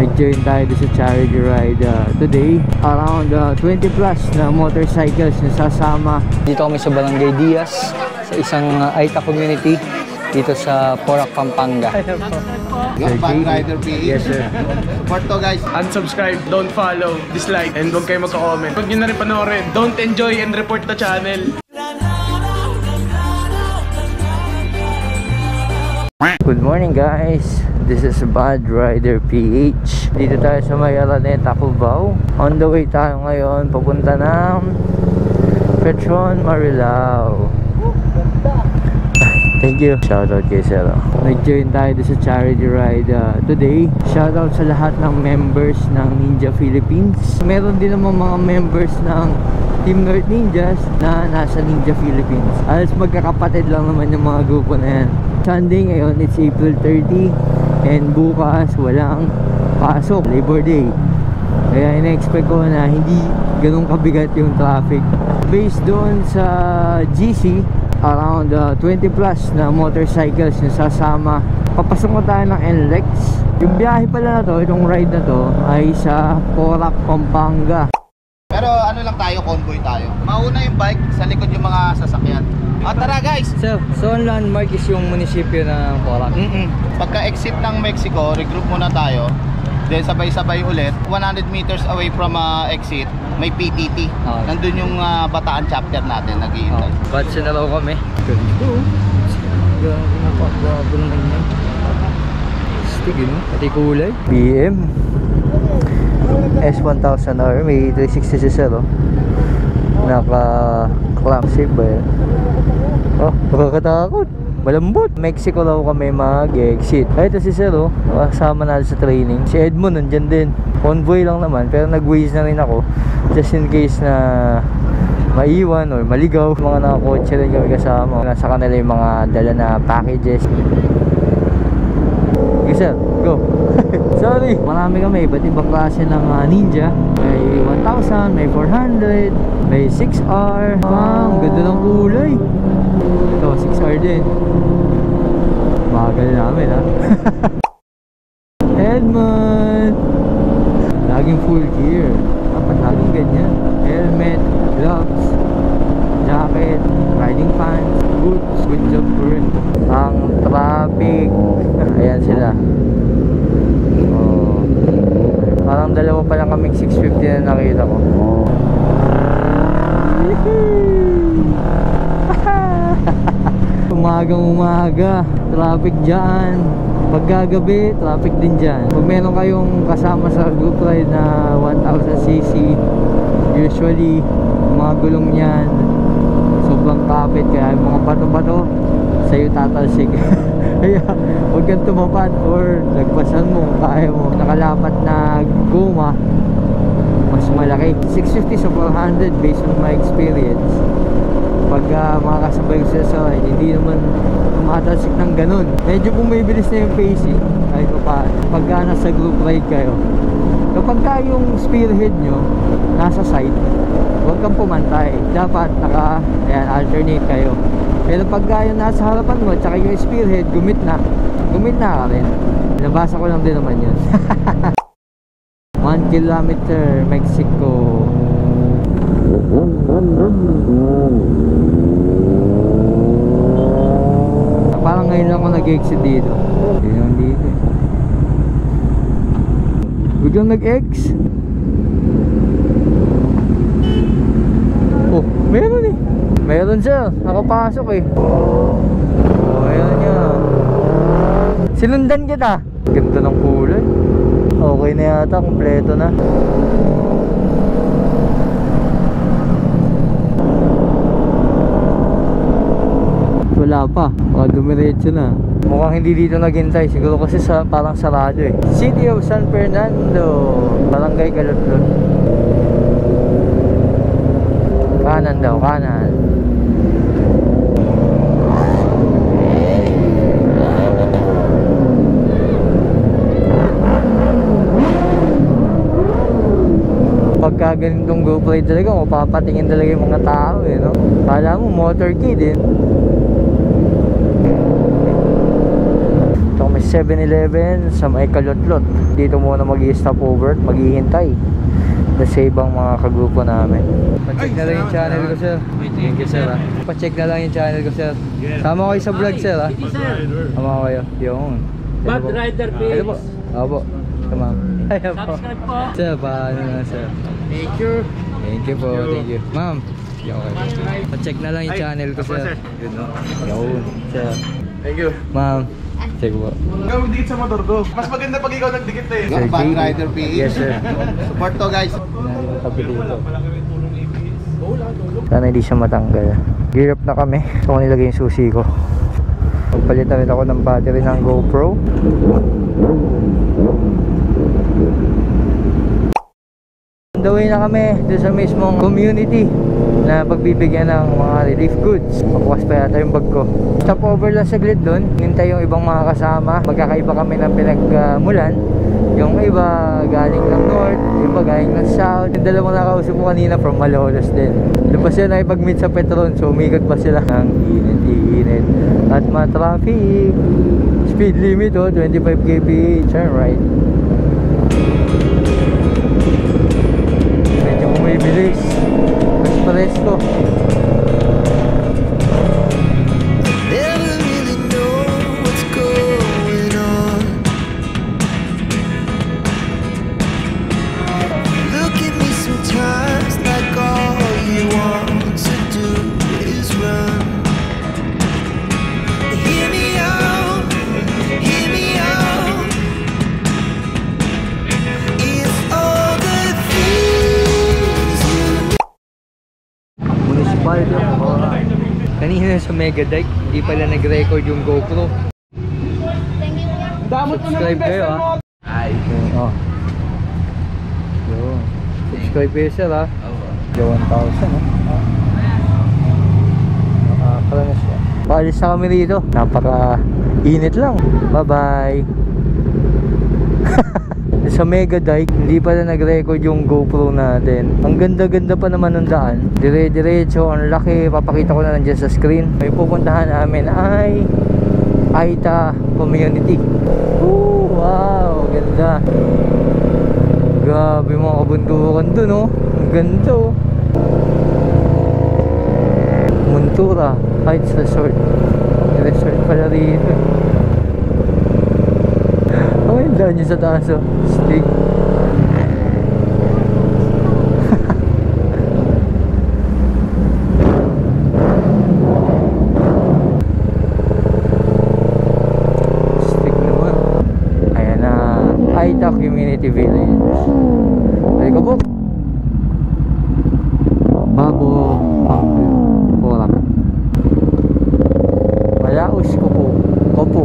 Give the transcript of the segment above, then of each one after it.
Nag-join tayo sa charity ride today. Around 20 plus na motorcycles na sasama. Dito kami sa Barangay Diaz, sa isang Aita community dito sa Porac, Pampanga. Bad Rider PH. Yes, sir. Support to, guys. Unsubscribe, don't follow, dislike, and huwag kayo magka-comment. Huwag nyo na rin panoorin. Don't enjoy and report the channel. Good morning, guys. This is Bad Rider PH. Dito tayo sa may Araneta, Cubao. On the way tayo ngayon papunta ng Petron, Marilao. Thank you. Shoutout kay Sir. Nag-join tayo sa charity ride today. Shoutout sa lahat ng members ng Ninja Philippines. Meron din naman mga members ng Team North Ninjas na nasa Ninja Philippines. Alas magkakapatid lang naman yung mga grupo na yan. Sunday ngayon, it's April 30 and bukas walang pasok, Labor Day. Kaya ina-expect ko na hindi ganun kabigat yung traffic. Based doon sa GC, around 20 plus na motorcycles na sasama. Papasok na tayo ng NLEX. Yung biyahe pala na to, itong ride na to ay sa Porac, Pampanga. Pero ano lang tayo, convoy tayo. Mauna yung bike, sa likod yung mga sasakyan. Tara guys! So ang landmark is yung munisipyo ng Porac. Pagka-exit ng Mexico, regroup muna tayo. Then sabay-sabay ulit. 100 meters away from exit, may PTT. Nandun yung Bataan chapter natin, nag-iintay. Batch na raw kami. Ganito. Grabe naman yan. Stigin mo, pati kulay. BM S1000R, may 360 si Sir. Naka clamp safe ba yan? Oh, nakakatakot. Malambot. Mexico daw kami mag-exit. Ay, ito si Sir, kasama natin sa training. Si Edmond nandyan din. Convoy lang naman, pero nag-waze na rin ako just in case na maiwan or maligaw. Mga nakakotse rin kami kasama. Nasa kanila yung mga dala na packages. Okay, Sir, go. Sorry. Marami kami, iba't ibang klase ng ninja. May 1,000, may 400, may 6R. Bang, ganda ng kulay. Ito, 6R din. Bagal namin, ha. Edmond. Laging full gear. Dapat laging ganyan. Helmet, gloves, jacket, riding pants, boots. Good job, Burn. Ang traffic. Ayan sila. Parang dalawa pa lang kaming 650 na nakita ko. Umaga, traffic dyan. Pagkagabi, traffic din dyan. Kung meron kayong kasama sa group ride na 1000cc, usually, mga gulong yan, sobrang kapit. Kaya yung mga bato-bato, sa'yo tatalsik. Kaya huwag kang tumapad or lagpasan mo, kaya mo. Nakalapat na goma, mas malaki. 650 sa 400 based on my experience. Pag mga kasabay ko sila sa ride, hindi naman tumatalsik ng ganun. Medyo bumibilis na yung pacing kahit pa pagka nasa group ride kayo. Kapag yung spearhead nyo nasa side, huwag kang pumantay. Dapat alternate kayo. Pero pagka yung nasa harapan mo tsaka yung spearhead, gumit na ka rin. Nabasa ko lang din naman yun. 1 kilometer Mexico. Parang ngayon lang ako nag-exit dito. Yun yung dito. Biglang nag-ex. Oh, meron eh. Meron siya, nakapasok eh. Oh, ayan niya. Sinundan kita. Ganda ng kulay. Okay na yata, kompleto na. Wala pa, baka dumiretso na. Mukhang hindi dito naghintay. Siguro kasi parang sarado eh. City of San Fernando, Barangay Galatlon. Kanan daw, kanan. Pagka ganitong GoPro talaga, mapapatingin talaga yung mga tao eh, no? Kala mo motorcade eh. 7-Eleven sa may Kalotlot. Dito muna mag-i-stop over, maghihintay sa ibang mga kagrupo namin. Pa-check na lang yung channel ko, sir. Thank you, sir. Pa-check na lang yung channel ko, sir. Sama kayo sa vlog, sir. Sama kayo. Yung Bad Rider Page. Ito po. Opo. Come on. Ayan po. Subscribe po. Sir, paano na, sir? Thank you. Thank you po. Thank you. Ma'am. Okay. Pa-check na lang yung channel ko, sir. Yun, no? Yun, sir. Thank you. Ma'am. Check po. Ikaw magdikit sa motor ko. Mas maganda pag ikaw nagdikit eh. Sir Bad JD. Rider PH. Yes, sir. Support to guys. Tabi dito. Sana hindi siya matanggal. Gear up na kami. Ito ko nilagay yung susi ko. Magpalit na rin ako ng battery ng GoPro. On the way na kami doon sa mismong community na pagbibigyan ng mga relief goods. Pabukas pa yata yung bag ko. Stop over lang saglit doon. Hintay yung ibang mga kasama. Magkakaiba kami ng pinagmulan. Yung iba galing ng north, yung iba galing ng south. Yung dalawang nakausap ko kanina from Malolos din. Doon pa sila nakipag-meet sa Petron, so umikot pa sila. Ang init at ma-traffic. Speed limit 25 kph. Turn right. Medyo bumibilis. Mas presko. Municipality of Bora. Kanina sa Mega Dike, hindi pala nag-record yung GoPro. Subscribe kayo, ha. Ay. Oh. Yo. Subscribe kayo, sir, ha. Yo, 1,000, ha. Nakakala na siya. Paalis na kami rito. Napaka-init lang. Bye-bye. Sa Mega Dike, hindi pala nag-record yung GoPro natin. Ang ganda-ganda pa naman ng daan. Dire-diretso, ang laki. Papakita ko na lang dyan sa screen. May pupuntahan namin ay Aita Community. Ooh, wow, ganda. Grabe mga kabundukan dun, oh. Ang ganda, oh. Muntura Heights Resort. Resort pala rito. Ay, daan nyo sa taas, oh. Stick. Stick naman. Ayan na. Aita Community Village. Ay, kabok. Babo Porak. Malaos ko po. Kopo.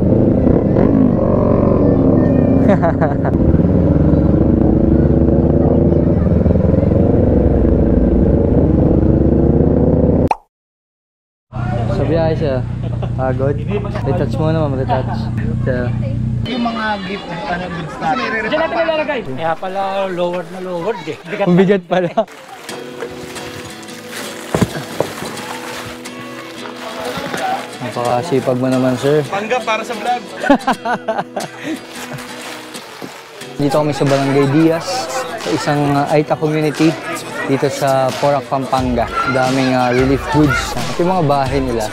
So biyahe siya. Pagod. Retouch muna, ma'am. Retouch. So, Yung mga gift goods natin. Diyan natin ilalagay. Kaya pala lowered na lowered eh. ang bigat pala. Napakasipag mo naman, sir. Panggap para sa vlog. Dito kami sa Barangay Diaz, sa isang Aita community dito sa Porac, Pampanga. Daming relief goods at yung mga bahay nila.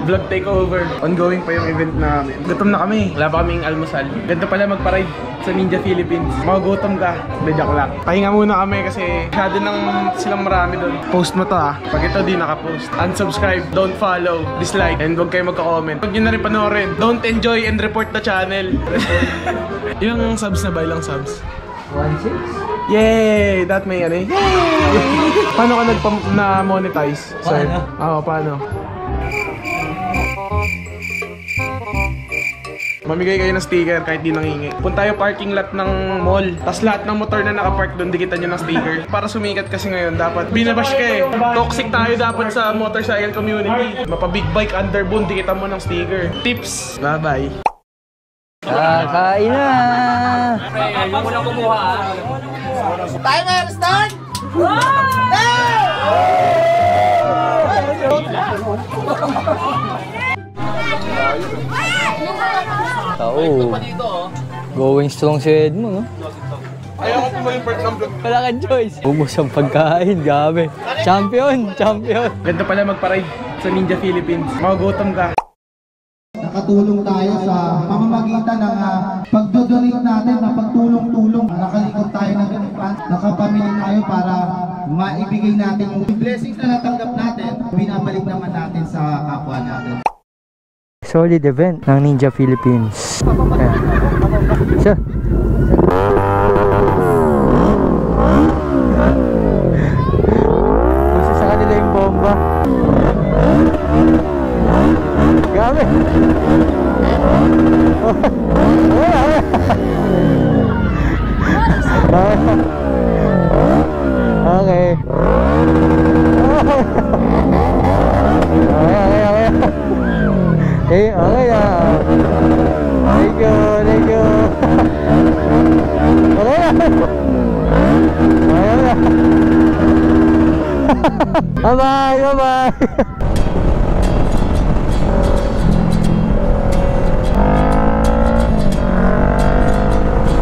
Vlog takeover. Ongoing pa yung event namin. Gutom na kami. Wala pa kaming almusal. Ganda pala magpa-ride sa Ninja Philippines. Magugutom ka. Medyak lang. Pahinga muna kami kasi masyado nang silang marami doon. Post mo to, ha. Pag ito di nakapost. Unsubscribe, don't follow, dislike, and huwag kayo magka-comment. Huwag nyo na rin panoorin. Don't enjoy and report the channel. Ilang subs na ba? Ilang subs? 1.6? Yay! That may ano eh. Paano ka na-monetize? Paano? Oo, paano? Mamigay kayo ng sticker kahit di nangingi. Punta tayo parking lot ng mall. Tapos lahat ng motor na nakapark doon, dikitan nyo ng sticker. Para sumikat kasi ngayon, dapat binabash ka eh. Toxic tayo dapat sa motorcycle community. Mapa-big bike underbone, dikitan mo ng sticker. Tips! Bye-bye! Kakain na! Yung unang kumuha. Timer start! Oo. Going strong si Edmo, no? Ayaw ko pumaling part ng vlog. Wala kang choice. Ubus ang pagkain, gabi. Champion! Champion! Ganda pala magpa-ride sa Ninja Philippines. Magugutom ka. Nakatulong tayo sa pamamagitan ng pagdodonate natin na pagtulong-tulong. Nakalikot tayo ng ganung plan. Nakapamili tayo para maibigay natin yung blessings na natanggap natin. Binabalik naman natin sa kapwa natin. Solid event ng Ninja Philippines. Ayan. So, gusto sa kanila yung bomba. Gabi. Okay. Okay, okay na. Thank you, thank you. Okay na. Okay na. Bye-bye, bye-bye.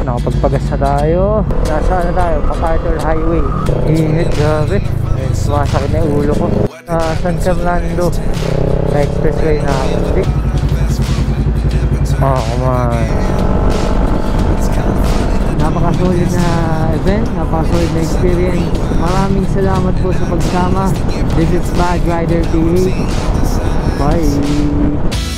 Nakapagpagas na tayo. Nasa na tayo? MacArthur Highway. Ingat, grabe. Sumasakit na yung ulo ko. San Fernando. Sa expressway na ako. Oh, come on. Napaka-solid na event, napaka-solid na experience. Maraming salamat po sa pagsama. This is Bad Rider PH. Bye!